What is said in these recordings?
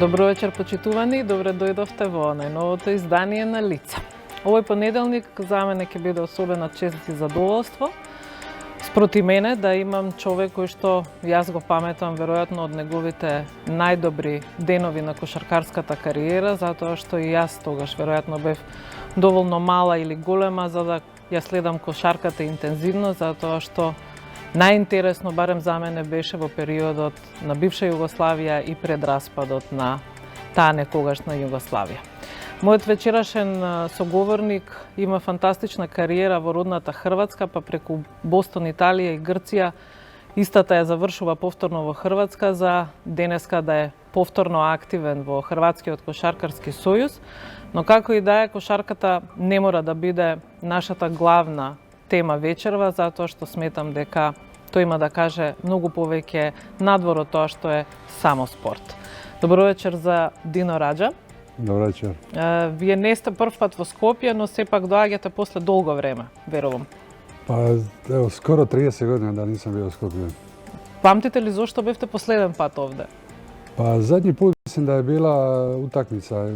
Добро вечер, почитувани, добре дојдовте во најновото издание на Лица. Овој понеделник за мене ќе биде особена чест и задоволство. Спроти мене да имам човек кој што јас го паметам веројатно од неговите најдобри денови на кошаркарската кариера, затоа што и јас тогаш веројатно бев доволно мала или голема за да ја следам кошарката интензивно, затоа што најинтересно, барем за мене, беше во периодот на бивша Југославија и пред распадот на таа некогашна Југославија. Мојот вечерашен соговорник има фантастична кариера во родната Хрватска, па преку Бостон, Италија и Грција истата ја завршува повторно во Хрватска за денеска да е повторно активен во Хрватскиот кошаркарски сојуз, но како и да е, кошарката не мора да биде нашата главна тема вечерва, затоа што сметам дека тој има да каже многу повеќе надвор од тоа што е само спорт. Добро вечер за Дино Раџа. Добро вечер. Вие не сте прв пат во Скопје, но сепак доаѓате после долго време, верувам. Па, ево, скоро 30 години да нисам био во Скопје. Памтите ли зошто бевте последен пат овде? Па, задњи пут мислим да е била утакмица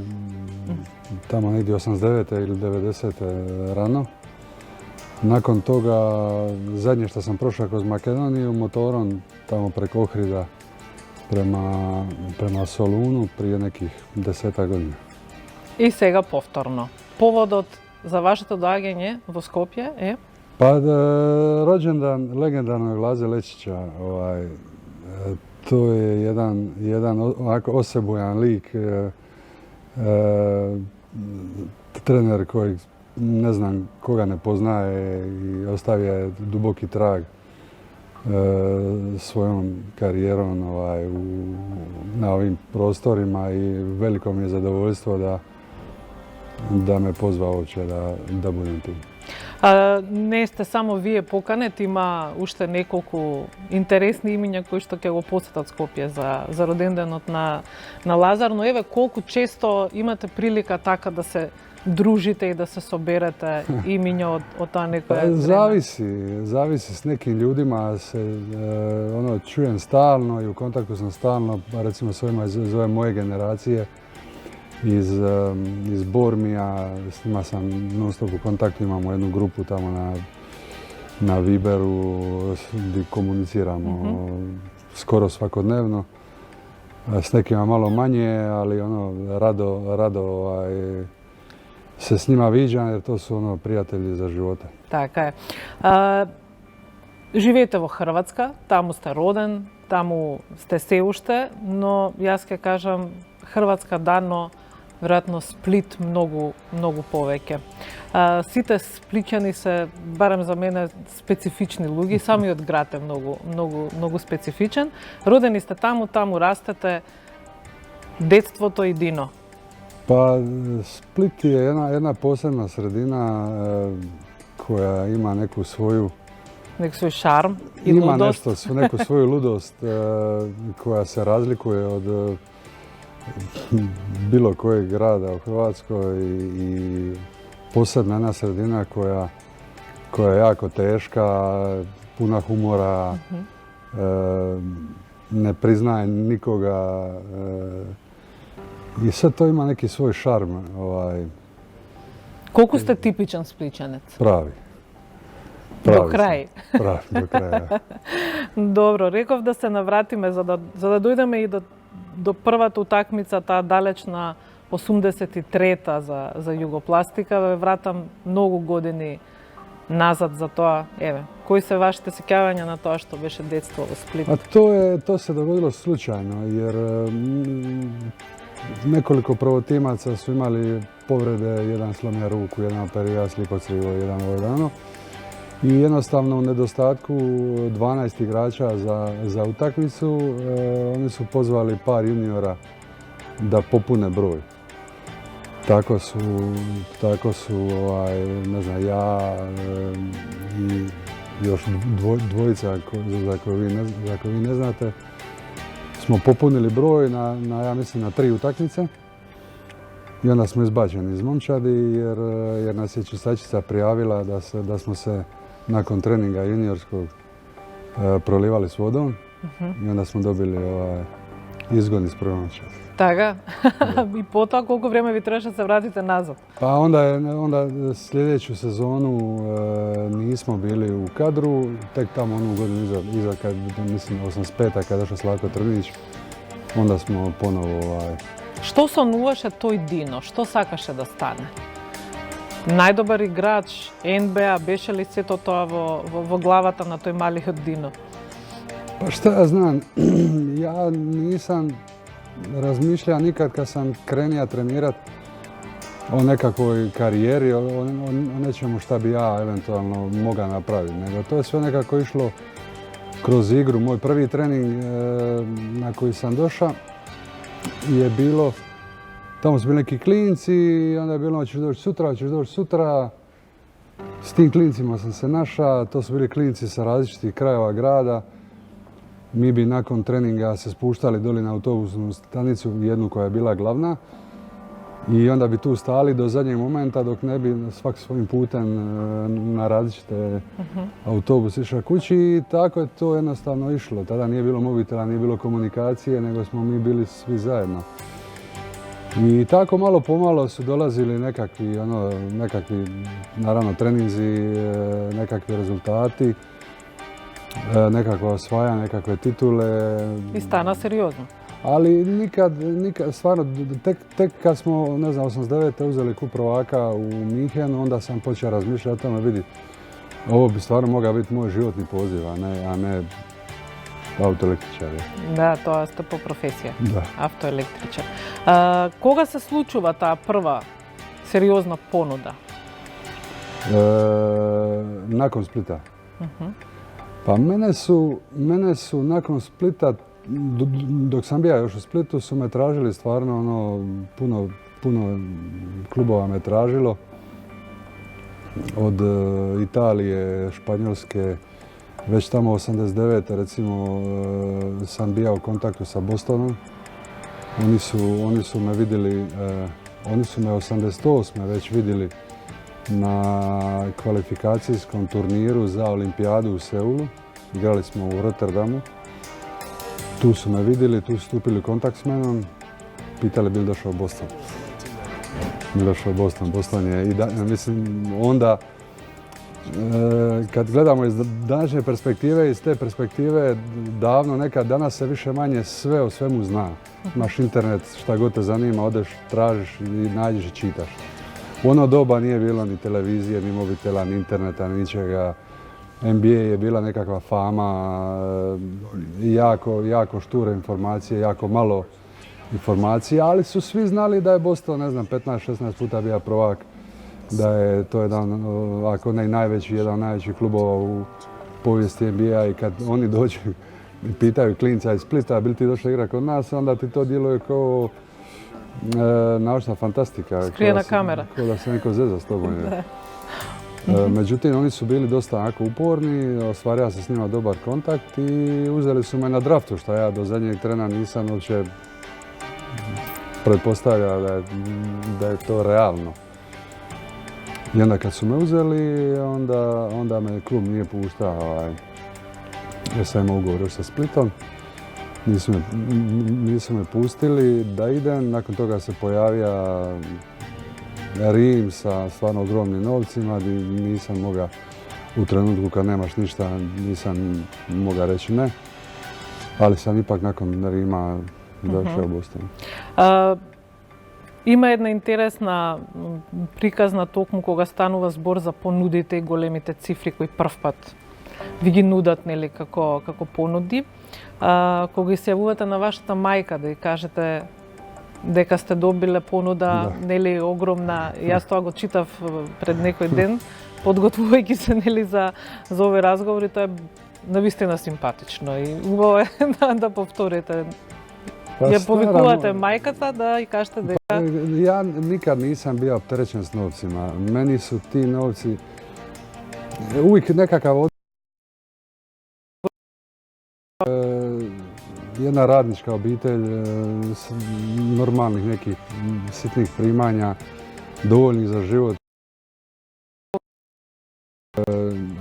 тамо негде 89 или 90 рано. Након тога, задње што сам прошao кроз Македонiju мотором тамо преко Охрида према Солуну прije nekih 10 години. И сега повторно. Поводот за вашето доаѓање во Скопје е? Па, роđendan legendarnog Laze Lečića. To je jedan onako osebujan lik, trener koji ne znam koga ne poznaje i ostavio je duboki trag svojom karijerom na ovim prostorima i veliko mi je zadovoljstvo da me pozvao uopće da budem tu. Не сте само вие поканет, има уште неколку интересни имиња кои што ќе го посетат Скопје за роденденот на Лазар, но еве колку често имате прилика така да се дружите и да се соберете имиња од таа некоја време? Zavisi s nekim ljudima se čujem stalno i u kontaktu sam stalno, recimo s ovima iz ove moje generacije, iz Bormija, s njima sam non stop u kontaktu, imamo jednu grupu tamo na Viberu gdje komuniciramo skoro svakodnevno. S nekima malo manje, ali rado se s njima viđam jer to su prijatelji za života. Така е. Живеете во Хрватска, таму сте роден, таму сте се уште, но јас ќе кажам Хрватска дано, веројатно Сплит многу повеќе. Сите сплитјани се, барем за мене, специфични луѓе, самиот град е многу специфичен. Родени сте таму растете, детството и Дино. Pa, Split je jedna posebna sredina koja ima neku svoju... Nek svoj šarm i ima ludost. neku svoju ludost koja se razlikuje od bilo kojeg grada u Hrvatskoj i posebna jedna sredina koja je jako teška, puna humora, ne priznaje nikoga. I sad to ima neki svoj šarm. Колку сте типичен спличанец? Прави. До крај. Прави, до крај. Добро, реков да се навратиме за да дојдеме и до првата утакмица, таа далечна 83-та за Југопластика. Ве вратам многу години назад за тоа. Еве, кои се вашите сеќавања на тоа што беше детство во Сплит? A to se dogodilo slučajno jer nekoliko prvotimaca su imali povrede, jedan slomio ruku, jedan operirao slipo crivo, jedan ovo. I jednostavno u nedostatku 12 igrača za utakmicu oni su pozvali par juniora da popune broj. Tako su ne znam, ja i još dvojica za koju vi ne znate, smo popunili broj ja mislim na 3 utakmice i onda smo izbačeni iz momčadi jer nas je čistačica prijavila da smo se nakon treninga juniorskog prolivali s vodom i onda smo dobili izgon iz prvenstva. Така? И потоа колку време ви требаше да се вратите назад? Pa onda sljedeću sezonu nismo bili u kadru, tek tamo onu godinu iza kad, mislim, 85. kad je došao Slavko Trnić, onda smo ponovo Што сонуваше тој Дино? Што сакаше да стане? Најдобар играч, НБА, беше ли сето тоа во главата на тој малиот Дино? Pa šta ja znam, ja nisam razmišljao nikad kad sam krenio trenirat o nekakvoj karijeri, o nečemu šta bi ja eventualno mogao napraviti, nego to je sve nekako išlo kroz igru. Moj prvi trening na koji sam došao je bilo, tamo su bili neki klinci i onda je bilo hoćeš doći sutra. S tim klincima sam se našao, to su bili klinci sa različitih krajeva grada. Mi bi nakon treninga se spuštali doli na autobusnu stanicu, jednu koja je bila glavna. I onda bi tu stali do zadnjeg momenta dok ne bi svak svojim putem na različite autobus išao kući i tako je to jednostavno išlo. Tada nije bilo mobitela, nije bilo komunikacije, nego smo mi bili svi zajedno. I tako malo pomalo su dolazili nekakvi naravno treninzi, nekakvi rezultati, nekakva osvajanja, nekakve titule. И стана сериозно. Ali nikad, stvarno, tek kad smo, ne znam, 89. uzeli kup prvaka u Minhenu, onda sam počeo razmišljati o tome, vidi, ovo bi stvarno mogao biti moj životni poziv, a ne autoelektričar. Да, тоа сте по професија. Da. Автоелектричар. Кога се случува таа прва сериозна понуда? Nakon Splita. Pa mene su nakon Splita, dok sam bio još u Splitu, su me tražili stvarno puno klubova me tražilo. Od Italije, Španjolske, već tamo 89. recimo sam bio u kontaktu sa Bostonom. Oni su me vidjeli, oni su me 88. već vidjeli na kvalifikacijskom turniru za olimpijadu u Seulu. Igrali smo u Rotterdamu. Tu su me vidjeli, tu su stupili u kontakt s menom. Pitali bi li došao u Boston. Došao u Boston. Boston je mislim, onda kad gledamo iz današnje perspektive, iz te perspektive davno nekad, danas se više manje sve o svemu zna. Imaš internet, šta god te zanima, odeš, tražiš i nađeš i čitaš. U ono doba nije bilo ni televizije, ni mobitela, ni interneta, ni ničega. NBA je bila nekakva fama, jako šture informacije, jako malo informacija, ali su svi znali da je Boston, ne znam, 15-16 puta bio prvak, da je to jedan, ako ne najveći, jedan od najvećih klubova u povijesti NBA i kad oni dođu i pitaju klinca iz Splita, bi li ti došli igrati kod nas, onda ti to djeluje kao naučna fantastika. Skrijena kamera. Kao da se neko zeza s tobom. Međutim, oni su bili dosta onako uporni, ostvario se s njima dobar kontakt i uzeli su me na draftu, što ja do zadnjeg trena nisam uopće pretpostavljao da je to realno. I onda kad su me uzeli, onda me klub nije puštao, jer sam imao ugovor još sa Splitom. Nisu me pustili da idem, nakon toga se pojavio Rim sa stvarno ogromnim novcima gdje nisam mogao u trenutku kad nemaš ništa, nisam mogao reći ne. Ali sam ipak nakon Rima došao u Boston. Има една интересна приказна токму кога станува збор за понудите и големите цифри кои прв пат ви ги нудат, нели, како понуди. Кога изјавувате на вашата мајка да ја кажете дека сте добиле понуда, нели, огромна, јас тоа го читав пред некој ден, подготвувајќи се, нели, за овој разговор, и тоа е навистина симпатично и убаво е да повторите. Ja povikuvate majkata da i kažete da... Ja nikad nisam bio opterećen s novcima. Meni su ti novci uvijek nekakav jedna radnička obitelj s normalnih nekih sitnih primanja, dovoljnih za život.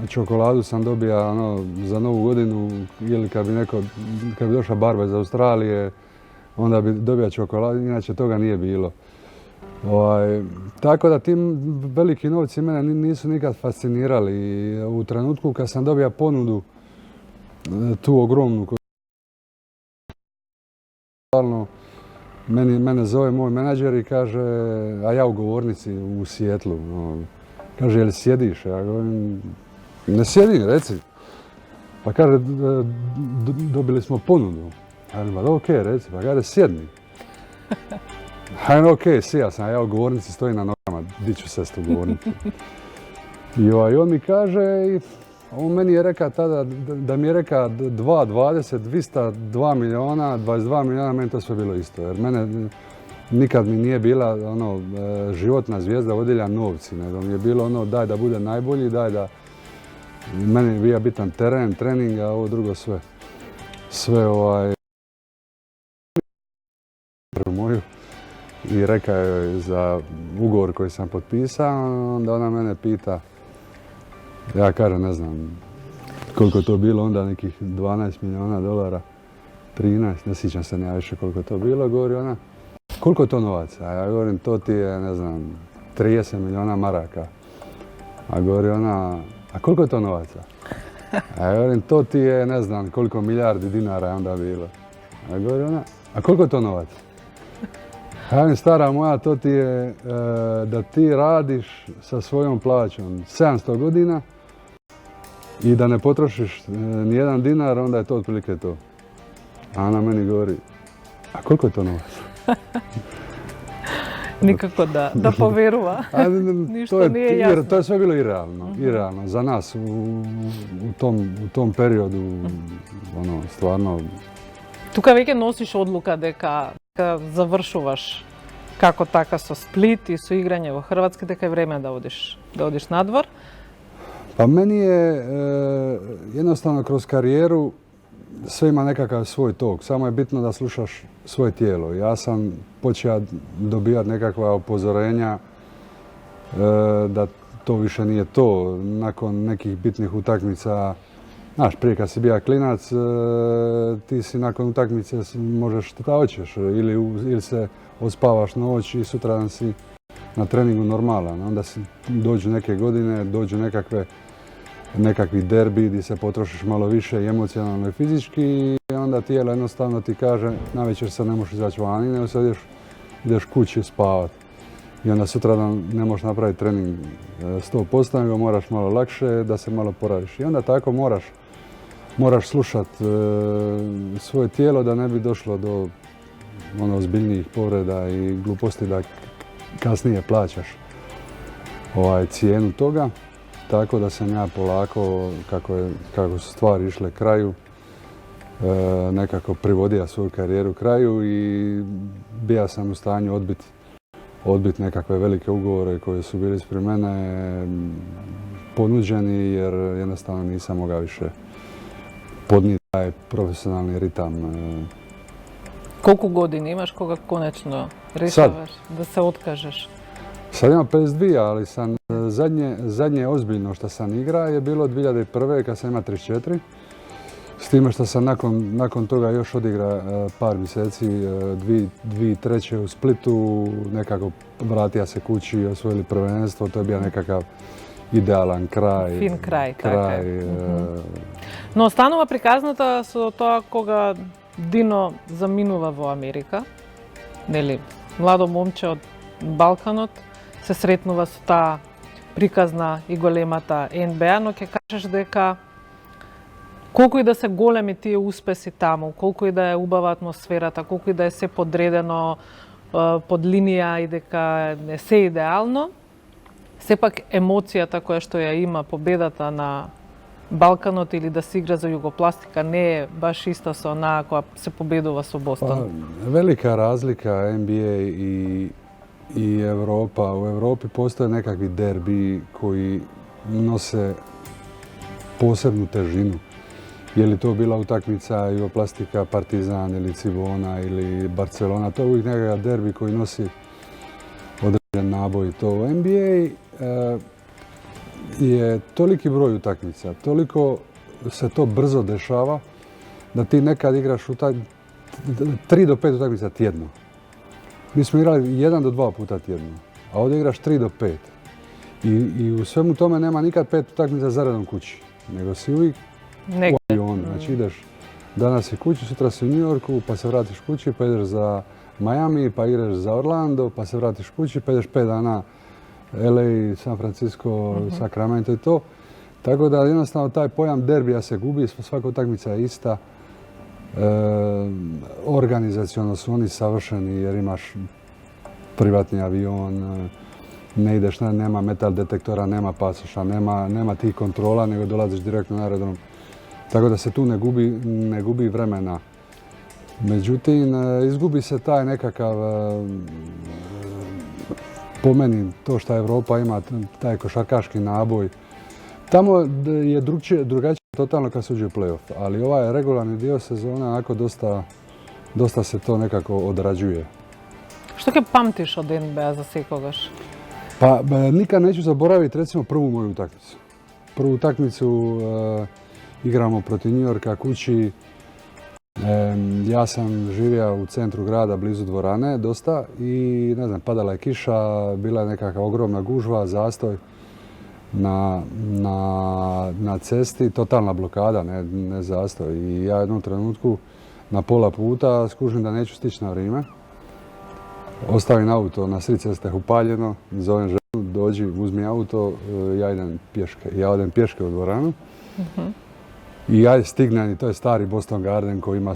Čokoladu sam dobio za Novu godinu ili kad bi došao barba iz Australije, onda bi dobio čokoladu, inače toga nije bilo. Tako da ti veliki novci mene nisu nikad fascinirali. I u trenutku kad sam dobio ponudu, tu ogromnu, mene zove moj menadžer i kaže, a ja u govornici u Sijetlu, kaže, jel sjediš? Ja govorim, ne sjedim, reci. Pa kaže, dobili smo ponudu. Ja govorim, ok, reci, pa kaže, sjedni. Ok, sija sam, ja u govornici stojim na nogama, di ću sest u govornici. I on mi kaže, on meni je rekao tada, da mi je rekao 2,20, 202 milijuna, 22 milijuna, meni to sve bilo isto. Jer mene nikad mi nije bila životna zvijezda vodilja novci, nego mi je bilo ono daj da bude najbolji, daj da... Meni je bio bitan teren, trening, a ovo drugo sve. Sve moju. I rekao joj za ugovor koji sam potpisao, onda ona mene pita, ja kažem, ne znam koliko to bilo, onda nekih 12 milijuna dolara, 13, ne sjećam se ja više koliko to bilo, govori ona, koliko je to novaca? A ja govorim, to ti je, ne znam, 30 milijuna maraka. A govori ona, a koliko je to novaca? A ja govorim, to ti je, ne znam, koliko milijardi dinara je onda bilo. A govori ona, a koliko je to novaca? A ja mi, stara moja, to ti je da ti radiš sa svojom plaćom 700 godina i da ne potrošiš ni jedan dinar, onda je to otprilike to. A ona meni govori, a koliko je to novaca? Nikako da poveruva. Ništa nije jasno. To je sve bilo irealno za nas u tom periodu, stvarno. Тука веќе носиш одлука дека завршуваш како така со Сплит и со играње во Хрватска, дека е време да одиш надвор. Pa meni je jednostavno kroz karijeru sve ima nekakav svoj tok, samo je bitno da slušaš svoje tijelo. Ja sam počeo dobivati nekakva upozorenja da to više nije to. Nakon nekih bitnih utakmica, znaš, prije kad si bio klinac, ti si nakon utakmice možeš šta hoćeš, ili se ospavaš noć i sutradan si na treningu normalan. Onda dođu neke godine, dođu nekakvi derbi gdje se potrošiš malo više i emocionalno i fizički i onda tijelo jednostavno ti kaže navečer se ne možeš izaći vani, nego se ideš kući spavati. I onda sutradan ne možeš napraviti trening 100%, nego moraš malo lakše da se malo poradiš. I onda tako moraš slušati svoje tijelo da ne bi došlo do ozbiljnijih povreda i gluposti da kasnije plaćaš cijenu toga. Tako da sam ja polako, kako su stvari išle kraju, nekako privodio svoju karijeru kraju i bio sam u stanju odbiti nekakve velike ugovore koji su bili ispred mene ponuđeni jer jednostavno nisam mogao više podnijeti taj profesionalni ritam. Koliko godina imaš koga konačno rešavaš da se otkažeš? Sad imam 52, ali sam zadnje ozbiljno što sam igrao je bilo 2001. kad sam imao 34. S time što sam nakon toga još odigrao par mjeseci, 2003. u Splitu, nekako vratio se kući i osvojili prvenstvo, to je bio nekakav idealan kraj. Fin kraj, така е. Но станува приказната со тоа кога Дино заминува во Америка, нели, младо момче од Балканот, се сретнува со таа приказна и големата НБА, но ќе кажеш дека колку и да се големи тие успеси таму, колку и да е убава атмосферата, колку и да е се подредено под линија и дека не се идеално, сепак емоцијата која што ја има победата на Балканот или да се игра за Југопластика не е баш иста со онаа која се победува со Бостон. Velika razlika NBA i Europa. U Europi postoje nekakvi derbi koji nose posebnu težinu. Je li to bila utakmica Jugoplastika, Partizan ili Cibona ili Barcelona, to je uvijek nekakav derbi koji nosi određen naboj. To u NBA je toliki broj utakmica, toliko se to brzo dešava da ti nekad igraš 3 do 5 utakmica tjedno. Mi smo igrali 1 do 2 puta tjedno, a ovdje igraš 3 do 5. I u svemu tome nema nikad 5 utakmica zaredom kući, nego si uvijek u avionu. Znači ideš, danas si kući, sutra si u New Yorku, pa se vratiš kući, pa ideš za Miami, pa igraš za Orlando, pa se vratiš kući, pa ideš 5 dana LA, San Francisco, Sacramento i to. Tako da jednostavno taj pojam derbija se gubi, svaka utakmica je ista. Organizaciono su oni savršeni jer imaš privatni avion, ne ideš, nema metal detektora, nema pasoša, nema tih kontrola, nego dolaziš direktno na aerodrom. Tako da se tu ne gubi vremena. Međutim, izgubi se taj nekakav, po meni, to što Europa ima, taj košarkaški naboj. Tamo je drugačije totalno kad se uđe u play-off, ali ovaj regularni dio sezone, onako dosta se to nekako odrađuje. Što ke pamtiš od NBA za sekogaš? Pa nikad neću zaboraviti recimo prvu moju utakmicu. Prvu utakmicu igramo protiv New Yorka kući. Ja sam živio u centru grada, blizu dvorane dosta i ne znam, padala je kiša, bila je nekakva ogromna gužva, zastoj na cesti, totalna blokada, ne zastoj. I ja u jednom trenutku na pola puta skužim da neću stići na vrijeme. Ostavim auto na sred ceste upaljeno, zovem ženu, dođi, uzmi auto, ja idem pješke. Ja odem pješke u dvoranu. I ja stignem i to je stari Boston Garden koji ima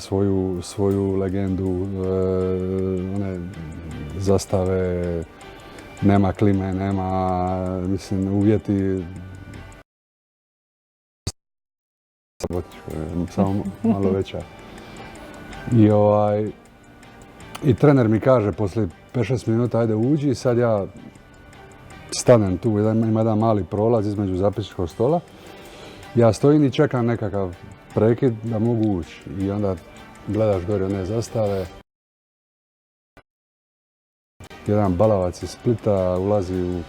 svoju legendu, one zastave, nema klime, nema, mislim, uvjeti. Samo malo veća. I trener mi kaže poslije 5-6 minuta ajde uđi i sad ja stanem tu, ima jedan mali prolaz između zapisničkog stola. Ja stojim i čekam nekakav prekid da mogu ući i onda gledaš gore one zastave. Jedan balavac iz Splita ulazi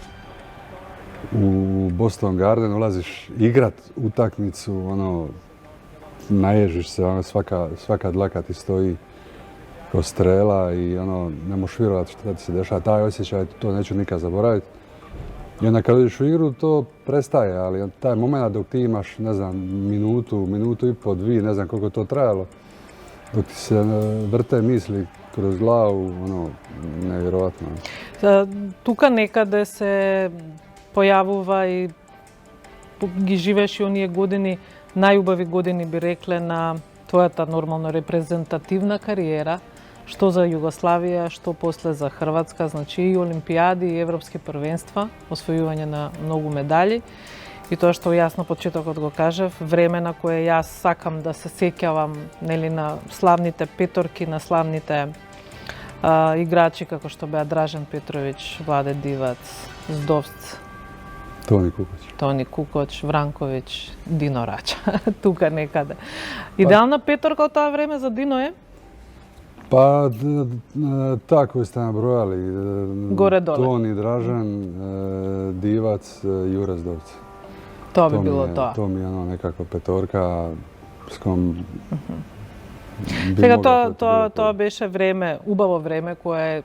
u Boston Garden, ulaziš igrat utakmicu, naježiš se, svaka dlaka ti stoji ko strela i ne možeš vjerovati što ti se dešava. Taj osjećaj, to neću nikad zaboraviti. I onda kad uđeš u igru to prestaje, ali taj moment dok ti imaš, ne znam, minutu i pol, dvije, ne znam koliko je to trajalo, dok ti se vrte misli kroz glavu, nevjerovatno. Тука некаде се појавува и ги живееш и оние години, најубави години би рекле на твојата нормално репрезентативна кариера, што за Југославија, што после за Хрватска, значи и олимпијади и европски првенства, освојување на многу медали. И тоа што јас на почетокот го кажав, време на кое јас сакам да се сеќавам, нели, на славните петорки, на славните играчи како што беа Дражан Петровиќ, Владе Дивац, Здовц, Тони Кукоч, Вранковиќ, Дино Рача, тука некаде. Идеална петорка од тоа време за Дино е? Pa tako ste nabrojali. Gore-dole. Toni, Dražan, Divac, Jure Zdovc. To bi bilo to. To mi je nekakva petorka s kom Сега тоа беше време, убаво време, кое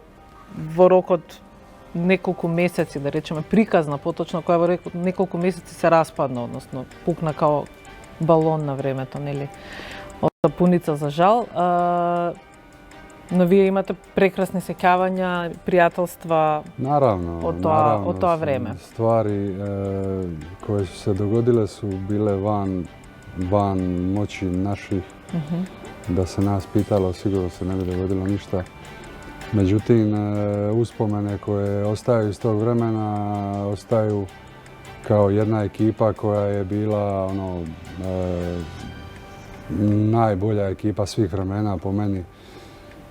во рок од неколку месеци, да речеме, приказна поточно, која во рок од неколку месеци се распадна, односно пукна као балон на времето, нели, од сапуница за жал. Но вие имате прекрасни сеќавања, пријателства од тоа време. Ствари кои su se dogodile su bile van moći naših. Da se nas pitalo, sigurno se ne bi dogodilo ništa. Međutim, uspomene koje ostaju iz tog vremena ostaju kao jedna ekipa koja je bila najbolja ekipa svih vremena po meni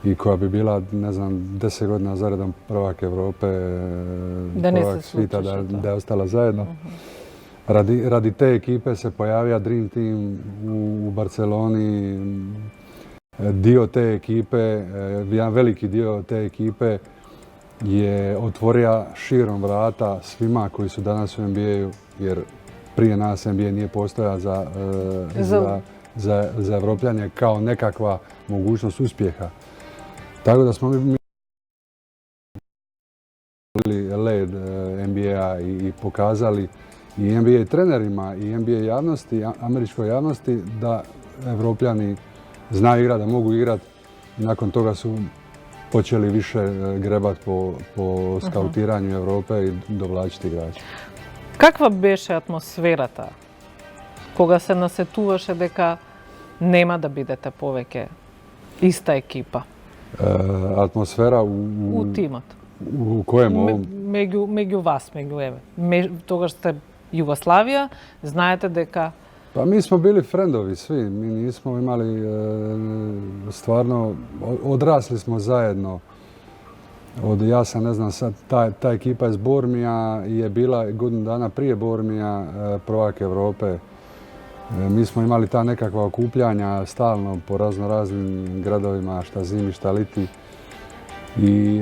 i koja bi bila, ne znam, 10 godina zaredom prvak Evrope, prvak svita, da je ostala zajedno. Radi te ekipe se pojavio Dream Team u Barceloni. Dio te ekipe, jedan veliki dio te ekipe je otvorio širom vrata svima koji su danas u NBA-u, jer prije nas NBA nije postojao za Evropljanje kao nekakva mogućnost uspjeha. Tako da smo mi led NBA i pokazali i NBA trenerima i NBA javnosti, američkoj javnosti da Evropljani znaju igrati, da mogu igrati. Nakon toga su počeli više grebati po skautiranju Evrope i dovlačiti igrače. Каква беше атмосферата кога се насетуваше дека нема да бидете повеќе иста екипа? Атмосфера У тимот. u kojem ovom? Меѓу вас, тогаш сте Југославија, знаете дека... Pa mi smo bili frendovi svi, mi nismo imali stvarno, odrasli smo zajedno. Ja sam, ne znam, sad ta ekipa iz Bormija je bila godinu dana prije Bormija prvak Europe. Mi smo imali ta nekakva okupljanja stalno po raznim gradovima, šta zimi, šta liti. I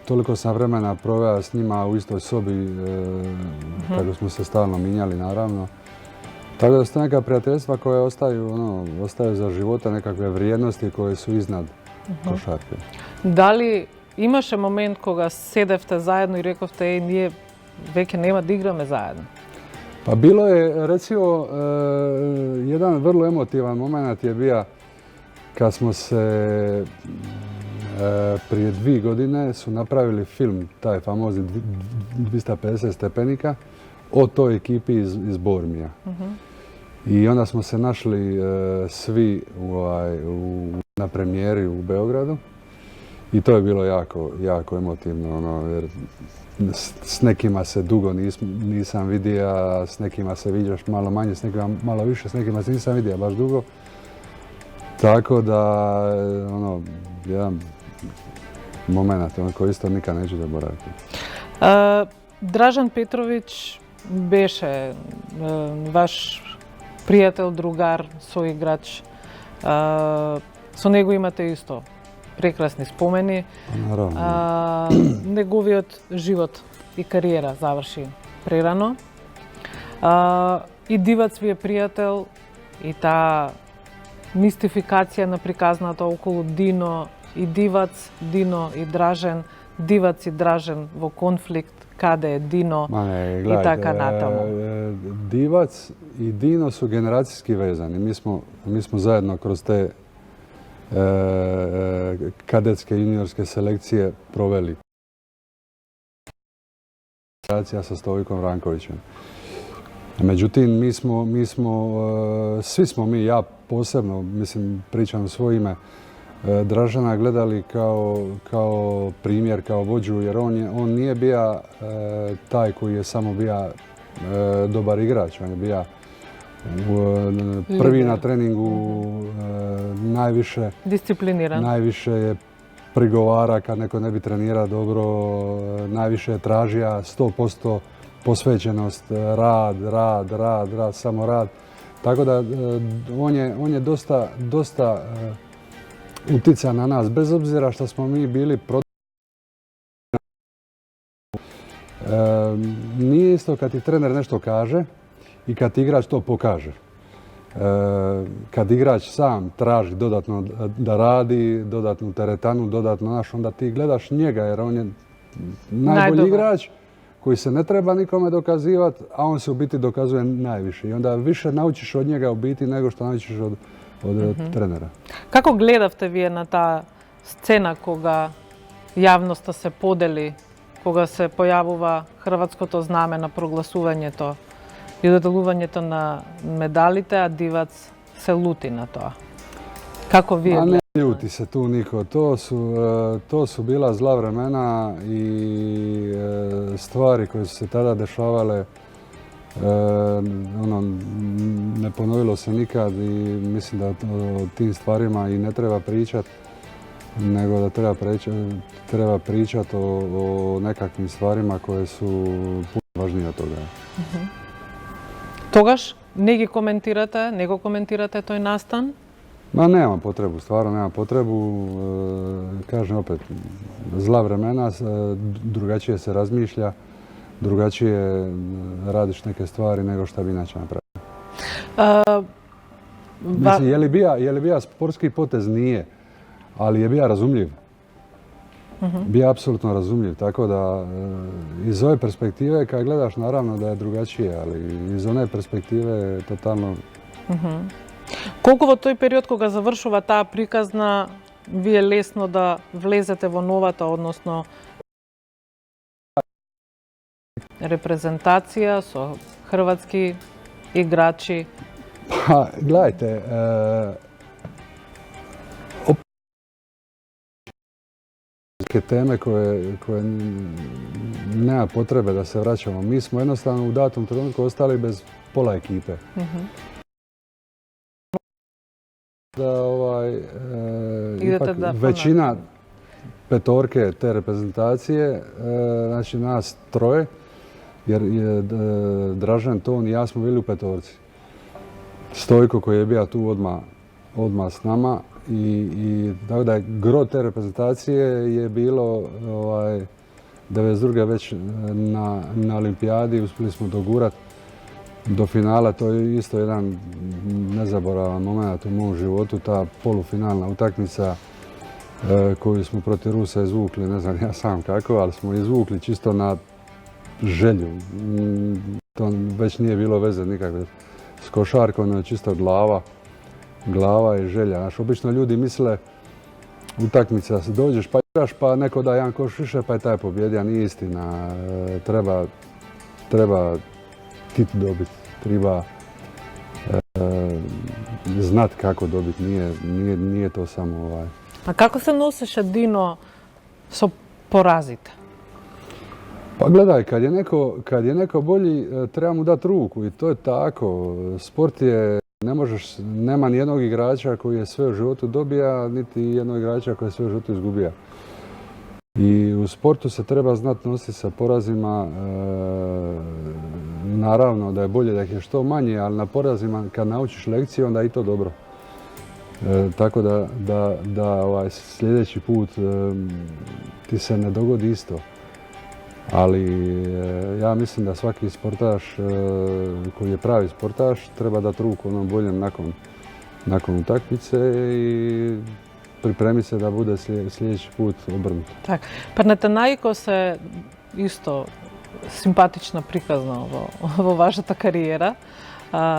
toliko sam vremena proveo s njima u istoj sobi, kako smo se stalno minjali, naravno. Tako da su to neka prijateljstva koje ostaju za života, nekakve vrijednosti koje su iznad košarke. Дали имаше момент кога седевте заедно и рековте, ние веќе нема да играме заедно? Pa bilo je, recimo, jedan vrlo emotivan moment je bio kad smo se prije 2 godine su napravili film, taj famozni 250 stepenika, o toj ekipi iz Bormija. I onda smo se našli svi na premijeri u Beogradu i to je bilo jako emotivno, jer s nekima se dugo nisam vidio, s nekima se viđaš malo manje, s nekima malo više, s nekima se nisam vidio baš dugo. Tako da, jedan moment koji isto nikad neću zaboraviti. Дражан Петровиć беше ваш пријател, другар, соиграч. Со него имате исто прекрасни спомени. Неговиот живот и кариера заврши прерано. И Дивац ви е пријател и таа мистификација на приказната околу Дино и Дивац, Дино и Дражен, Дивац и Дражен во конфликт, каде е Дино и така натаму. Divac i Dino su generacijski vezani. Mi smo zajedno kroz te kadetske juniorske selekcije proveli. Sa Stovikom Vrankovićem. Međutim, svi smo mi, ja posebno, mislim, pričam u svoje ime, Dražana gledali kao primjer, kao vođu, jer on nije bio taj koji je samo bio dobar igrač. On je bio prvi na treningu, najviše discipliniran. Najviše je prigovara kad neko ne bi trenirao dobro, najviše je tražija 100% posvećenost, rad, samo rad. Tako da on je dosta utjeca na nas, bez obzira što smo mi bili nije isto kad ti trener nešto kaže i kad ti igrač to pokaže. Kad igrač sam traži dodatno da radi, dodatnu teretanu, onda ti gledaš njega jer on je najbolji igrač koji se ne treba nikome dokazivati, a on se u biti dokazuje najviše. I onda više naučiš od njega u biti nego što naučiš od trenera. Како гледавте вие на таа сцена кога јавноста се подели, кога се појавува хрватското знаме на прогласувањето и доделувањето на медалите, а Дивац се лути на тоа? Како вие гледате? Ne ljuti se tu niko. To su bila zla vremena i stvari koje su se tada dešavale. Ne ponovilo se nikad i mislim da o tim stvarima i ne treba pričati, nego da treba pričati o nekakvim stvarima koje su puno važnije od toga. Тогаш не го коментирате тој настан? Ma nema potrebu, stvarno nema potrebu. Kažem opet, zla vremena, drugačije se razmišlja, drugačije radiš neke stvari nego što bi inače napravio. Mislim, je li bija sportski potez? Nije, ali je bija razumljiv. Bija apsolutno razumljiv, tako da iz ove perspektive kad gledaš naravno da je drugačije, ali iz one perspektive je totalno... Колку во тој период кога завршува таа приказна, ви е лесно да влезете во новата, односно репрезентација со хрватски играчи? Pa, gledajte, teme koje nema potrebe da se vraćamo. Mi smo jednostavno u datom trenutku ostali bez pola ekipe. Da ipak većina petorke te reprezentacije, znači nas troje, jer je Dražen, Ton i ja smo bili u petorci. Stojko koji je bio tu odmah s nama i tako da je gro te reprezentacije je bilo 92. već na olimpijadi, uspjeli smo dogurati do finala. To je isto jedan nezaboravan moment u mom životu, ta polufinalna utakmica koju smo protiv Rusa izvukli, ne znam ja sam kako, ali smo izvukli čisto na želju. To već nije bilo veze nikakve s košarkom, nego čisto glava i želja. Znaš, obično ljudi misle utakmica se dođeš pa igraš pa neko da jedan koš više pa je taj pobjedio. Nije istina. Treba tit dobiti. Treba znat kako dobiti. Nije to samo A kako se nosiše Dino со поразите? Pa gledaj, kad je neko bolji, treba mu dati ruku i to je tako. Sport je, nema ni jednog igrača koji je sve u životu dobija, niti jednog igrača koji je sve u životu izgubija. I u sportu se treba znati nositi sa porazima. Naravno da je bolje da ih je što manje, ali na porazima kad naučiš lekciju onda je i to dobro. Tako da sljedeći put ti se ne dogodi isto. Ali ja mislim da svaki sportaš koji je pravi sportaš treba dati ruku onom boljem nakon utakmice i pripremi se da bude sljedeći put obrnut. Так, Панатенаико се исто симпатична приказна во вашата кариера,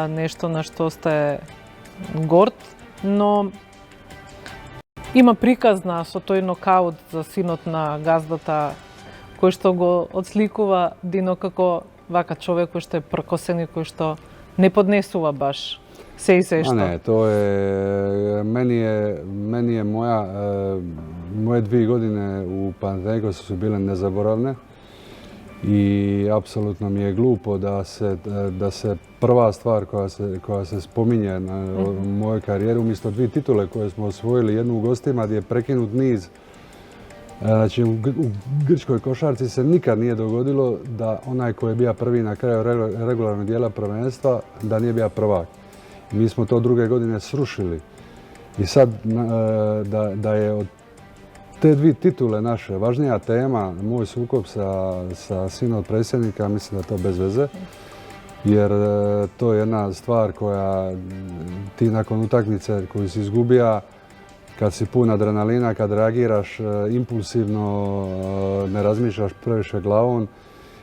нешто на што сте горд, но има приказна со тој нокаут за синот на газдата кој што го отсликува Дино како вака човек кој што е пркосен и кој што не поднесува баш се и се што. Ne, to je, meni je moje 2 godine u Panathinaikosu su bile nezaboravne i apsolutno mi je glupo da se prva stvar koja se spominje na mojoj karijeri, umjesto 2 titule koje smo osvojili, jednu u gostima gdje je prekinut niz. Znači, u grčkoj košarci se nikad nije dogodilo da onaj koji je bio prvi na kraju regularnog dijela prvenstva, da nije bio prvak. Mi smo to druge godine srušili. I sad da je od te 2 titule naše važnija tema, moj sukob sa sinom predsjednika, mislim da je to bez veze. Jer to je jedna stvar koja ti nakon utakmice koju si izgubija, kad si pun adrenalina, kad reagiraš impulsivno, ne razmišljaš previše glavom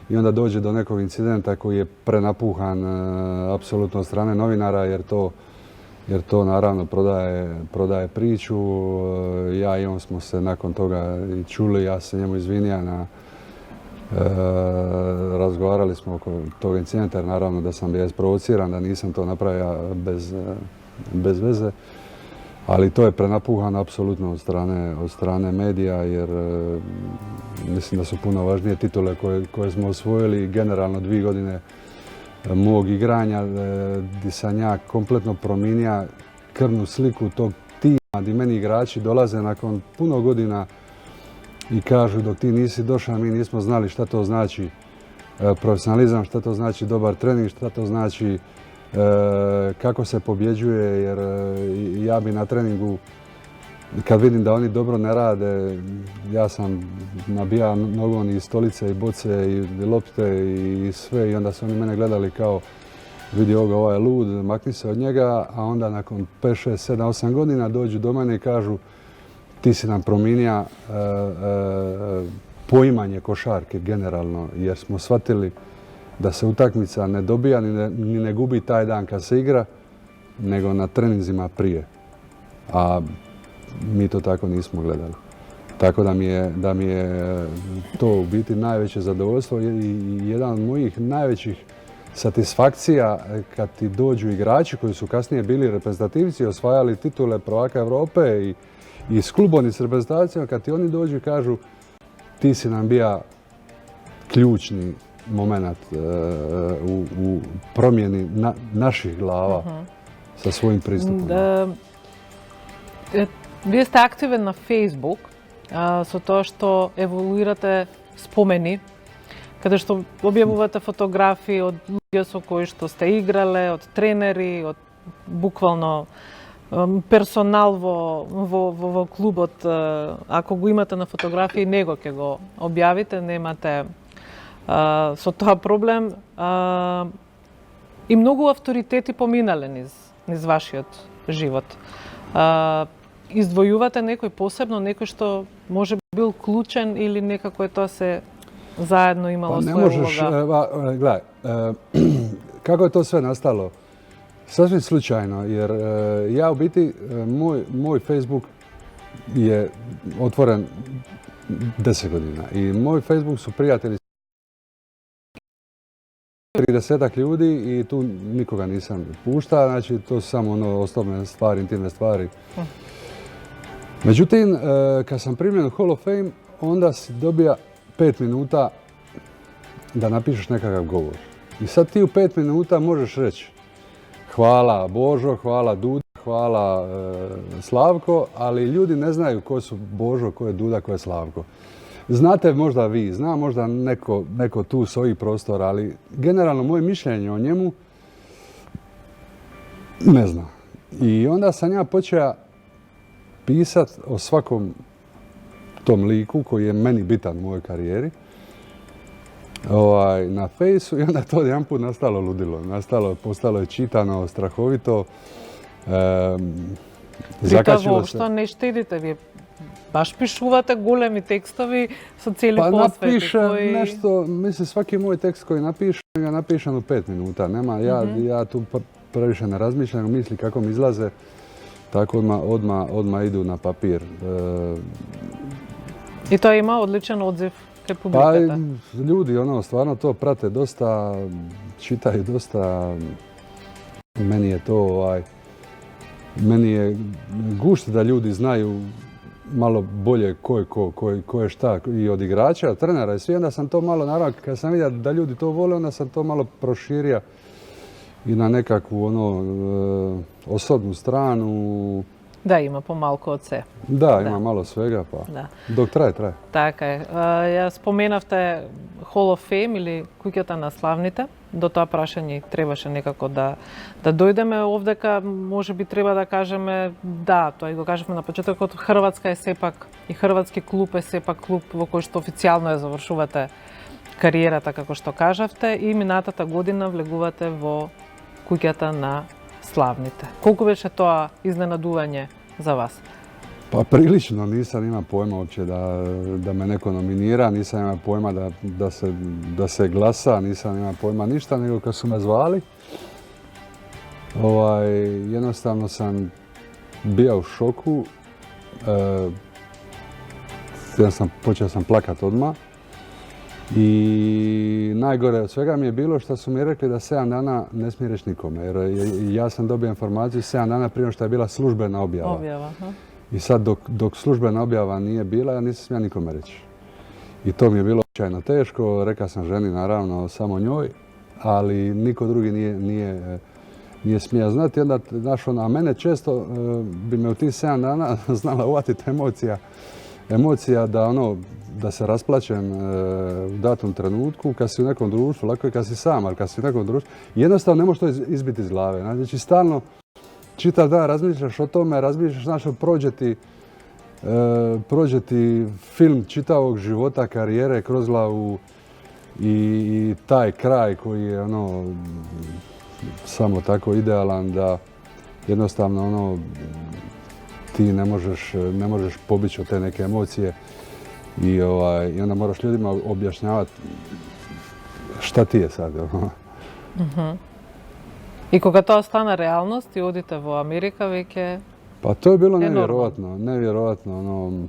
i onda dođe do nekog incidenta koji je prenapuhan apsolutno od strane novinara jer to naravno prodaje priču. Ja i on smo se nakon toga i čuli, ja se njemu izvinio, razgovarali smo oko tog incidenta jer naravno da sam bio isprovociran, da nisam to napravio bez veze. Ali to je prenapuhano apsolutno od strane medija jer mislim da su puno važnije titule koje smo osvojili generalno 2 godine mog igranja gdje sam ja kompletno promijenio krvnu sliku tog tima gdje meni igrači dolaze nakon puno godina i kažu dok ti nisi došao mi nismo znali šta to znači profesionalizam, šta to znači dobar trening, šta to znači kako se pobjeđuje jer ja bi na treningu kad vidim da oni dobro ne rade, ja sam nabija nogom i stolice i boce i lopte i sve i onda su oni mene gledali kao vidi ovoga, ovaj je lud, makni se od njega, a onda nakon 5, 6, 7, 8 godina dođu do mene i kažu ti si nam promijenio poimanje košarke generalno, jer smo shvatili da se utakmica ne dobija ni ne gubi taj dan kad se igra, nego na treninzima prije. A mi to tako nismo gledali. Tako da mi je to u biti najveće zadovoljstvo i jedan od mojih najvećih satisfakcija kad ti dođu igrači koji su kasnije bili reprezentativci, osvajali titule prvaka Europe i s klubom i s reprezentacijama, kad ti oni dođu i kažu ti si nam bio ključni moment u promjeni naših glava sa svojim pristupom. Вие сте активен на Facebook со тоа што еволуирате спомени, каде што објавувате фотографии од луѓе со кои што сте играле, од тренери, од буквално персонал во клубот. Ако го имате на фотографии, него ќе го објавите, немате со тоа проблем. И многу авторитети поминале низ вашиот живот. Издвојувате некој посебно, некој што може би бил клучен или некако е тоа се заедно имало своја улога? Gledaj, kako je to sve nastalo? Sasvim slučajno, jer ja u biti, moj Facebook je otvoren 10 godina i moj Facebook su prijatelji 30 ljudi i tu nikoga nisam pušta, znači to su samo osobne stvari, intimne stvari. Međutim, kad sam primljen u Hall of Fame, onda si dobija 5 minuta da napišeš nekakav govor. I sad ti u 5 minuta možeš reći hvala Božo, hvala Duda, hvala Slavko, ali ljudi ne znaju ko su Božo, ko je Duda, ko je Slavko. Znate možda vi, zna možda neko tu s ovih prostora, ali generalno moje mišljenje o njemu ne zna. I onda sam ja počeo pisat o svakom tom liku koji je meni bitan u mojoj karijeri na Fejsu i onda to jedanput nastalo ludilo. Postalo je čitano, strahovito. При тоа воопшто не штедите, вие баш пишувате големи текстови со цели посвети. Pa napišem nešto, mislim svaki moj tekst koji napišem, ga napišem u 5 minuta. Ja tu previše ne razmišljam, misli kako mi izlaze, tako odmah idu na papir. I to ima odličan odziv kod publikata? Pa ljudi stvarno to prate dosta, čitaju dosta. Meni je to meni je gušt da ljudi znaju malo bolje ko je šta i od igrača, trenera i svi. Onda sam to malo, naravno, kad sam vidio da ljudi to vole, onda sam to malo proširio i na nekakvu osobnu stranu. Da, ima pomalko od се. Da, ima malo svega, pa dok traje. Така е. Ја споменавте Hall of Fame или куќата на славните. До тоа прашање требаше некако да дојдеме овдека. Може би треба да кажеме, да, тоа и го кажавме на почетокот, Хрватска е сепак и хрватски клуб е сепак клуб во кој што официјално ја завршувате кариерата, како што кажавте, и минатата година влегувате во куќата на славните. Колку беше тоа изненадување за вас? Pa prilično, nisam imao pojma uopće da me neko nominira, nisam imao pojma da se glasa, nisam imao pojma ništa, nego kad su me zvali, jednostavno sam bio u šoku, počeo sam plakat odmah i najgore od svega mi je bilo što su mi rekli da 7 dana ne smije reći nikome, jer ja sam dobio informaciju 7 dana prije što je bila službena objava. I sad dok službena objava nije bila, ja nisam smio nikome reći. I to mi je bilo očajno teško, rekao sam ženi naravno samo njoj, ali niko drugi nije smio znati. Onda, a mene često bi me u tih 7 dana znala uvatiti emocija da se rasplačem u datom trenutku, kad si u nekom društvu, lako je kad si sam, ali kad si u nekom društvu, jednostavno ne možeš to izbiti iz glave. Znači stalno čitav dan razmišljaš o tome, razmišljaš, prođe ti film čitavog života, karijere kroz glavu i taj kraj koji je samo tako idealan da jednostavno ono, ti ne možeš pobjeći od te neke emocije i onda moraš ljudima objašnjavati šta ti je sad. I koga to stane realnost i odite u Amerika, već je... Pa to je bilo nevjerojatno. Ono,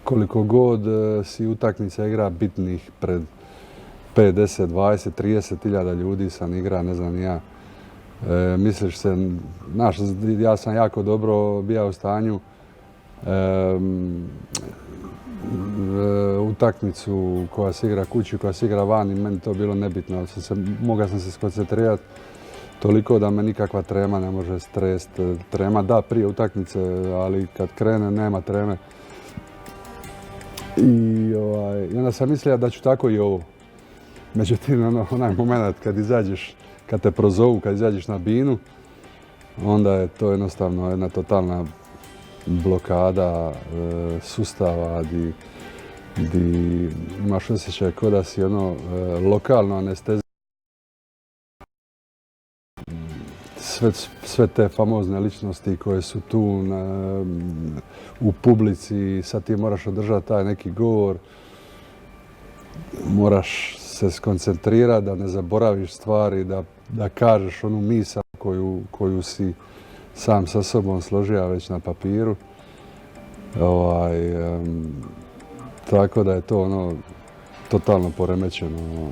koliko god si utakmica igra bitnih pred 5, 10, 20, 30 hiljada ljudi sam igra, ne znam ja. Misliš se, znaš, ja sam jako dobro bio u stanju utakmicu koja se igra kući, koja se igra van i meni to bilo nebitno. Mogao sam se skoncentrirati toliko da me nikakva trema ne može strest. Trema da prije utakmice, ali kad krene nema treme. I onda sam mislio da ću tako i ovo. Međutim, onaj moment kad izađeš, kad te prozovu, kad izađeš na binu, onda je to jednostavno jedna totalna blokada sustava di imaš osjećaj kao da si lokalno anestezija. Sve te famozne ličnosti koje su tu u publici, sad ti moraš održati taj neki govor, moraš se skoncentrirati da ne zaboraviš stvari, da kažeš onu misao koju si sam sa sobom složio već na papiru. Tako da je to totalno poremećeno.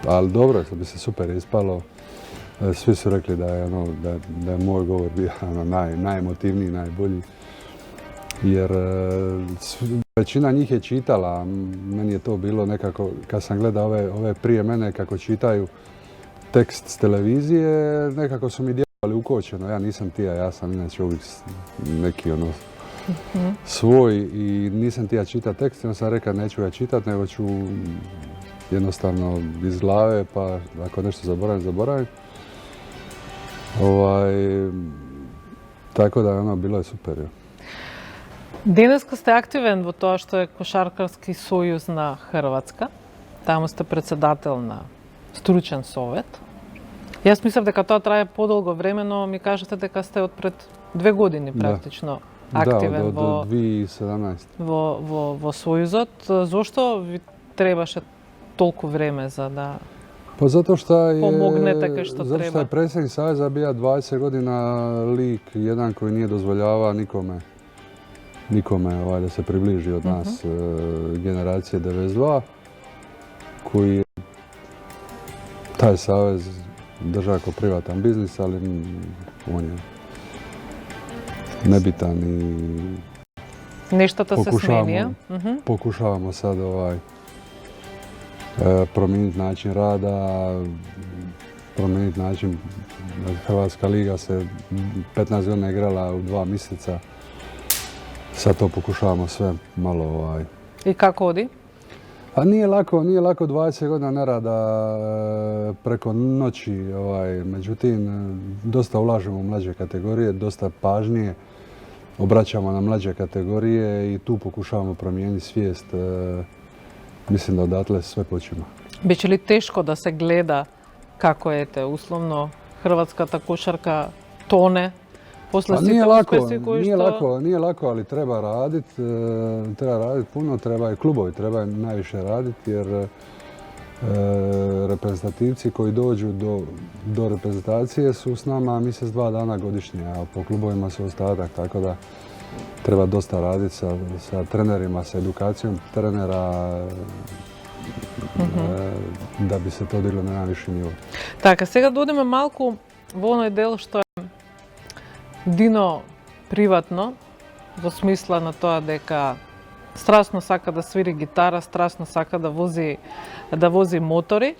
Ali dobro, to bi se super ispalo. Svi su rekli da je moj govor bio najemotivniji, najbolji. Jer većina njih je čitala, meni je to bilo nekako, kad sam gledao ove prije mene kako čitaju tekst s televizije, nekako su mi djelovali ukočeno. Ja nisam tija, ja sam inače uvijek neki svoj i nisam tija čitati tekst, onda sam rekao neću ga čitati, nego ću jednostavno iz glave, pa ako nešto zaboravim. Tako da bilo je super. Денеска сте активен во тоа што е Кошаркарски сојуз на Хрватска. Таму сте председател на стручен совет. Јас мислам дека тоа трае подолго време, но ми кажете дека сте од пред 2 години практично активен во 2017. Во сојузот. Зошто ви требаше толку време за да помогнете кај што треба? Zato što je predsjednik Saveza bio 20 godina lik, jedan koji nije dozvoljavao nikome da se približi od nas, generacije 92, koji je taj savez držao kao privatan biznis, ali on je nebitan i Нештата се сменија. Pokušavamo sad promijeniti način rada, promijeniti način. Hrvatska liga se 15 godina igrala u 2 mjeseca. Sad to pokušavamo sve malo И како оди? A nije lako 20 godina nerada preko noći, međutim dosta ulažemo u mlađe kategorije, dosta pažnje obraćamo na mlađe kategorije i tu pokušavamo promijeniti svijest. Mislim da odatle sve počima. Беше ли тешко да се гледа како условно хрватската кошарка тоне после сите успеси кои што... Nije lako, ali treba raditi puno, treba i klubovi, treba najviše raditi jer reprezentativci koji dođu do reprezentacije su s nama mjesec, 2 dana godišnje, a po klubovima su ostatak, tako da treba dosta raditi sa trenerima, sa edukacijom trenera da bi se to diglo na najviši nivo. Така, сега да одиме малку во оној дел што е Дино приватно, во смисла на тоа дека страстно сака да свири гитара, страстно сака да вози мотори.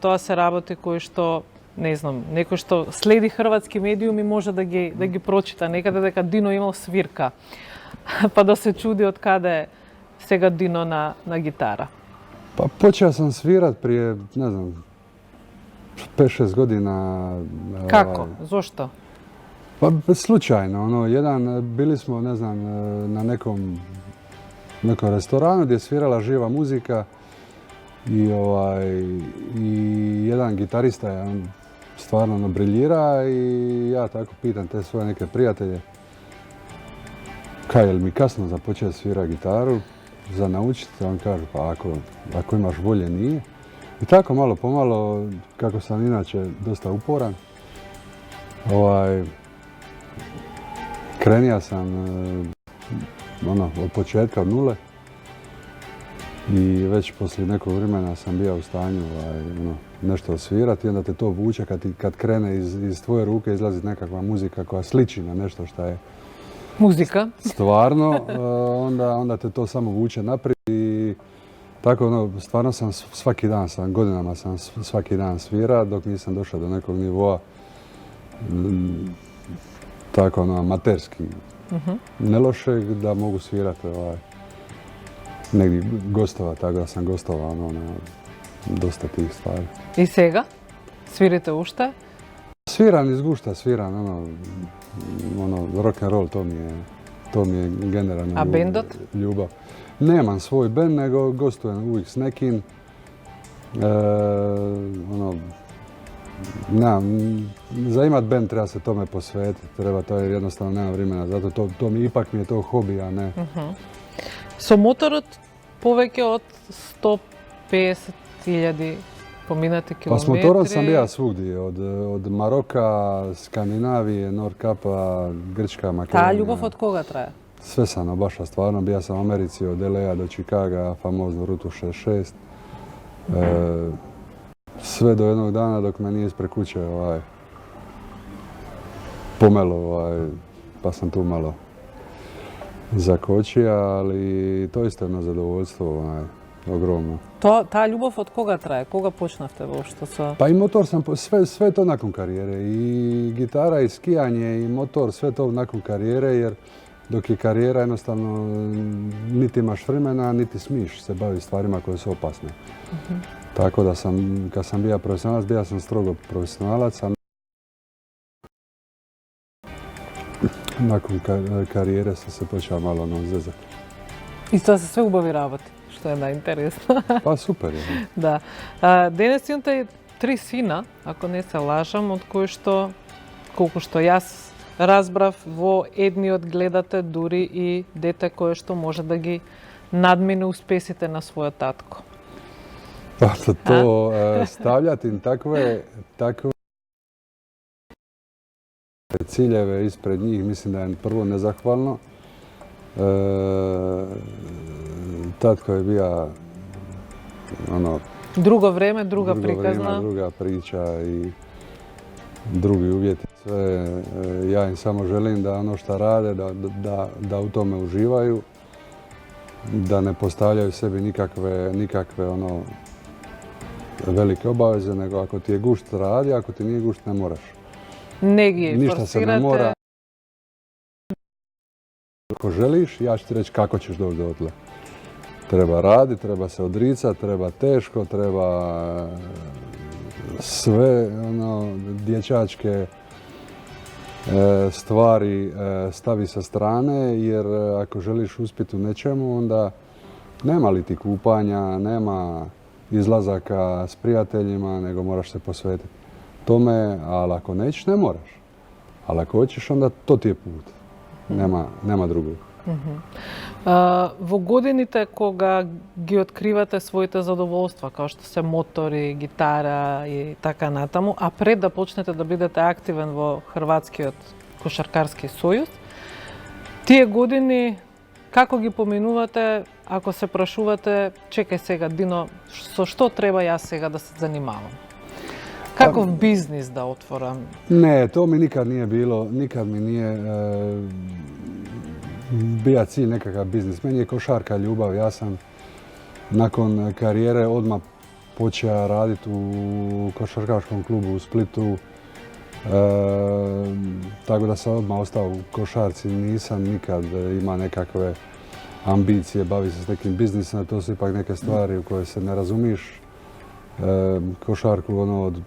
Тоа се работи кои што, не знам, некој што следи хрватски медиуми може да ги прочита некаде дека Дино имал свирка, па да се чуди од каде сега Дино на гитара. Pa počeo sam svirat prije, ne znam, 5-6 godina. Kako? Zašto? Pa slučajno, bili smo, ne znam, na nekom restoranu gdje je svirala živa muzika I jedan gitarista je, on stvarno briljira i ja tako pitam te svoje neke prijatelje kaj, je li mi kasno za početi svirati gitaru, za naučiti? On kaže, pa ako imaš volje, nije. I tako malo pomalo, kako sam inače dosta uporan, krenija sam od početka, od nule. I već poslije nekog vremena sam bio u stanju nešto osvirati i onda te to vuče kad krene iz tvoje ruke izlazi nekakva muzika koja sliči na nešto što je Muzika. Stvarno, onda te to samo vuče naprijed i tako stvarno sam svaki dan, godinama sam svaki dan svira dok nisam došao do nekog nivoa tako amaterski, ne lošeg da mogu svirati negdje gostova, tako da sam gostovao na dosta tih stvari. I сега? Свирите уште? Sviram iz gušta, sviram rock and roll, to mi je generalno A bendot? Ljubav. Nemam svoj bend, nego gostujem uvijek s nekim. Za imat bend treba se tome posvetiti, to je jednostavno nema vremena, zato ipak mi je to hobi, a ne. Со моторот повеќе од 150.000 поминати Pa километри. s motorom sam bio svugdje, od Maroka, Skandinavije, Nordkapa, Grčka, Makedonija. Таа љубов од кога трае? Sve sam obašao, stvarno. Bio sam u Americi od LA do Chicaga, famoznu rutu 66. Sve do jednog dana dok me nije ispred kuće pomelo, pa sam tu malo zakočio, ali to isto jedno zadovoljstvo, ogromno. Таа љубов од кога трае? Кога почнавте воопшто со... Pa i motor sam, sve to nakon karijere. I gitara, i skijanje, i motor, sve to nakon karijere, jer dok je karijera jednostavno niti imaš vremena, niti smiješ se baviti stvarima koje su opasne. Tako da kad sam bio profesionalac, bio sam strogo profesionalac, a nakon karijere sam se počeo malo zezati. И тоа се све убави работи, што е најинтересно. Pa super je. Да. Денес имате 3 сина, ако не се лажам, од кои што, колку што јас разбрав, во едниот гледате дури и дете кое што може да ги надмине успесите на својот татко. Pa to stavljati im takve ciljeve ispred njih, mislim da je prvo nezahvalno. Tatko je bio Друго време, друга приказна. Druga priča i drugi uvjeti. Sve, ja im samo želim da ono što rade, da u tome uživaju, da ne postavljaju sebi nikakve velike obaveze, nego ako ti je gušt radi, ako ti nije gušt ne moraš. Не ги Ništa se ne mora. форсирате. Ako želiš, ja ću ti reći kako ćeš doći do otle. Treba raditi, treba se odricati, treba teško, treba sve dječačke stvari stavi sa strane, jer ako želiš uspjeti u nečemu, onda nema li ti kupanja, nema izlazaka s prijateljima, nego moraš se posvetiti tome, ali ako nećeš, ne moraš. Ali ako hoćeš, onda to ti je put. Nema drugog. Во годините кога ги откривате своите задоволства, како што се мотори, гитара и така натаму, а пред да почнете да бидете активен во Хрватскиот кошаркарски сојуз, тие години како ги поминувате ако се прашувате, чекај сега, Дино, со што треба јас сега да се занимавам? Каков бизнис да отворам? Ne, to mi nikad nije bilo, nikad mi nije bija cilj nekakav biznis. Meni je košarka ljubav. Ja sam nakon karijere odmah počeo raditi u košarkaškom klubu u Splitu. Tako da sam odmah ostao u košarci. Nisam nikad imao nekakve ambicije baviti se s nekim biznisom. To su ipak neke stvari u koje se ne razumiš. Košarku od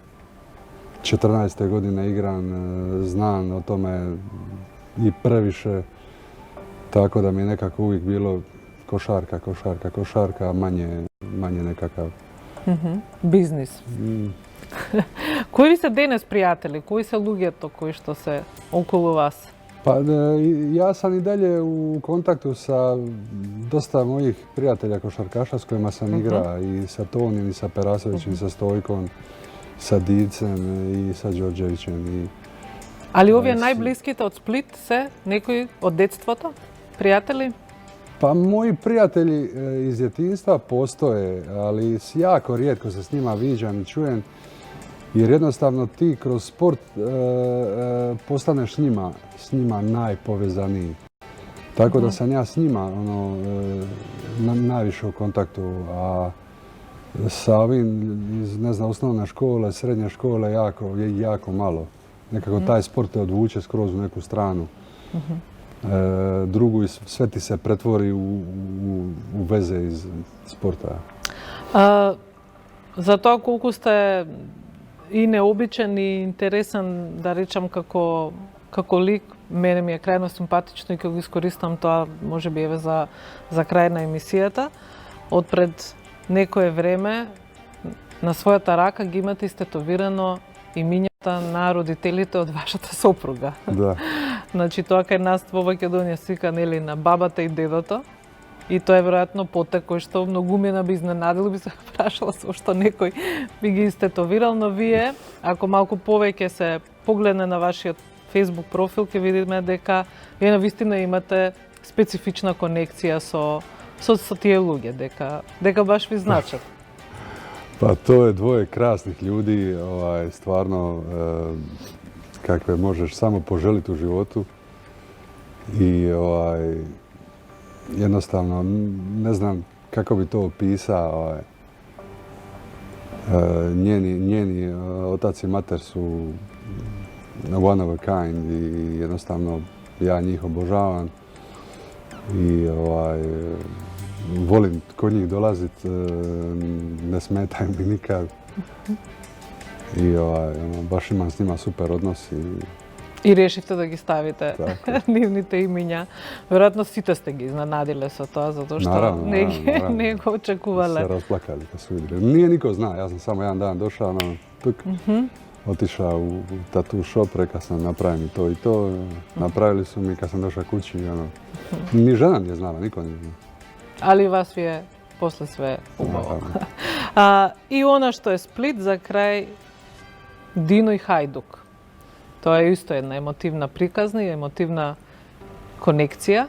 14. godine igram, znam o tome i previše. Tako da mi je nekako uvijek bilo košarka, a manje nekakav Biznis. Кои ви се денес пријатели? Кои се луѓето кои што се околу вас? Pa ja sam i dalje u kontaktu sa dosta mojih prijatelja košarkaša s kojima sam igra i sa Tonijem i sa Perasovićem i sa Stojkom, sa Dicem i sa Đorđevićem. Али овие најблиските од Сплит се некои од детството? Пријатели? Pa moji prijatelji iz djetinjstva postoje, ali jako rijetko se s njima viđam i čujem, jer jednostavno ti kroz sport postaneš s njima najpovezaniji. Tako da sam ja s njima najviše u kontaktu, a sa ovim iz, ne znam, osnovne škole, srednje škole jako malo. Nekako taj sport te odvuče skroz u neku stranu. Drugu i sve ti se pretvori u veze iz sporta. За тоа колку сте и необичен и интересен, да речам, како лик, мене ми е крајно симпатично и ќе го искористам тоа, може би еве за крај на емисијата. Од пред некое време на својата рака ги имате истетовирано имињата на родителите од вашата сопруга. Да. Значи тоа кај нас во Македонија се вика, нели, на бабата и дедото. И тоа е веројатно потек кој што многумина би изненадил, би се прашала зошто некој би ги истетовирал, но вие, ако малку повеќе се погледне на вашиот Facebook профил, ќе видиме дека вие навистина имате специфична конекција со тие луѓе, дека баш ви значат. Pa to je dvoje krasnih ljudi, stvarno kakve možeš samo poželiti u životu i jednostavno ne znam kako bi to opisao. Njeni otac i mater su one of a kind i jednostavno ja njih obožavam i volim kod njih dolazit, ne smetaju mi nikad i baš imam s njima super odnos. И решивте да ги ставите нивните имиња. Веројатно сите сте ги изненадиле со тоа, затоа што не го очекувале. Se rasplakali kad su vidjeli. Nije niko zna, ja sam samo jedan dan došao, otišao u tattoo shop, rekao sam napravim to i to. Napravili su mi kad sam došao kući. Ni žena nije znala, niko nije znao. Ali vas je posle sve ubavo. I ono što je Split za kraj, Dino i Hajduk. Тоа е исто една емотивна приказна и емотивна конекција.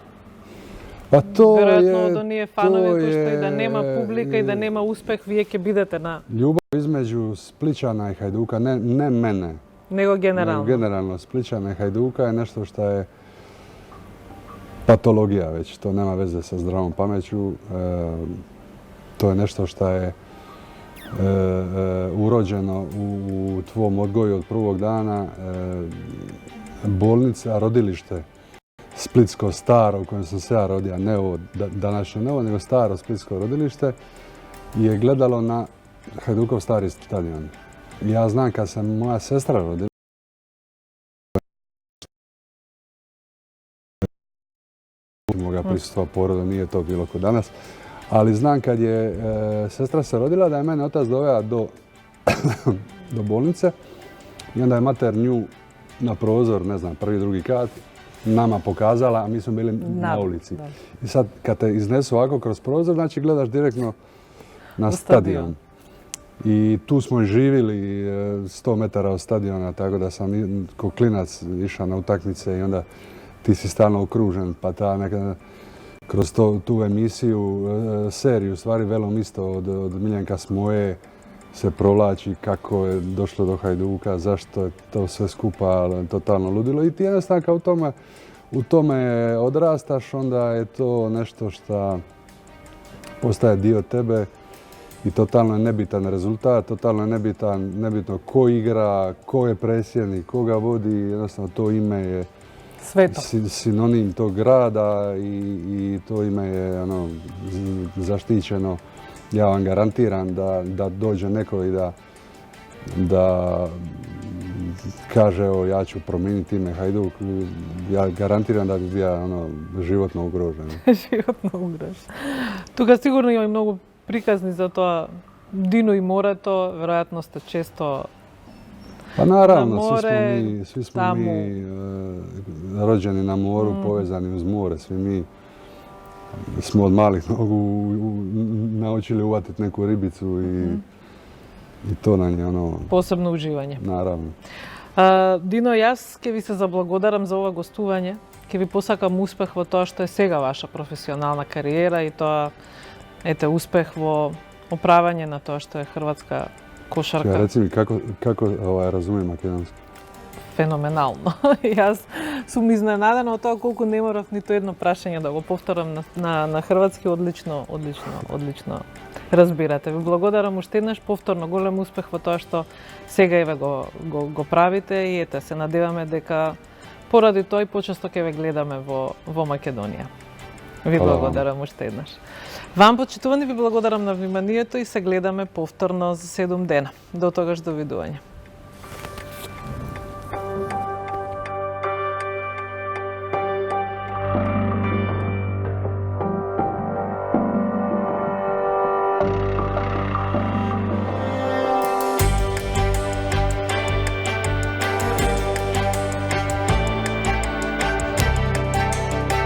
Pa to Веројатно од оние фанови кои што и да нема публика и да нема успех, вие ќе бидете на... Ljubav između Splićana i Hajduka, ne mene. Него генерално. Generalno, Splićana i Hajduka je nešto što je patologija već. To nema veze sa zdravom pameću. To je nešto što je urođeno u tvom odgoju od prvog dana. Bolnica, rodilište Splitsko staro u kojem sam se ja rodio, ne ovo današnje novo, nego staro Splitsko rodilište, je gledalo na Hajdukov stari stadion. Ja znam kad se moja sestra rodila, moga prisustva poroda, nije to bilo kod danas, ali znam kad je sestra se rodila da je mene otac doveo do bolnice i onda je mater nju na prozor, ne znam, prvi, drugi kat, nama pokazala, a mi smo bili na ulici. Da. I sad kad te iznesu ovako kroz prozor, znači gledaš direktno na stadion. I tu smo živjeli 100 metara od stadiona, tako da sam ko klinac išao na utakmice i onda ti si stalno okružen, pa ta neka... Kroz tu emisiju, seriju, stvari Velom isto od Miljenka Smoje se provlači kako je došlo do Hajduka, zašto je to sve skupa totalno ludilo. I ti jednostavno kao u tome odrastaš, onda je to nešto što postaje dio tebe i totalno je nebitan rezultat, totalno je nebitno ko igra, ko je predsjednik, ko ga vodi, jednostavno to ime je sinonim tog grada i to ime je zaštićeno. Ja vam garantiram da dođe neko i da kaže evo ja ću promijeniti ime Hajduk, ja garantiram da bi bio životno ugrožen. Životno ugrožen. Тука сигурно има и многу приказни за тоа Дино и морето, веројатно сте често Pa naravno, na more, svi smo tamo. mi rođeni na moru, povezani uz more. Svi mi smo od malih nogu naučili uvatiti neku ribicu i to nam je ono, посебно уживање. naravno. Дино, јас ќе ви се заблагодарам за ова гостување. Ќе ви посакам успех во тоа што е сега ваша професионална кариера и тоа, ете, успех во оправање на тоа што е хрватска кошарка. Ja, reci mi, kako razumijem makedonski? Феноменално. Јас сум изненадена од тоа колку не морав ниту едно прашање да го повторам на хрватски. Одлично разбирате. Ви благодарам уште еднаш, повторно голем успех во тоа што сега еве го правите и ете, се надеваме дека поради тоа и почесто ќе ве гледаме во Македонија. Ви благодарам уште еднаш. Вам, почитувани, ви благодарам на вниманието и се гледаме повторно за 7 дена. До тогаш, довидување.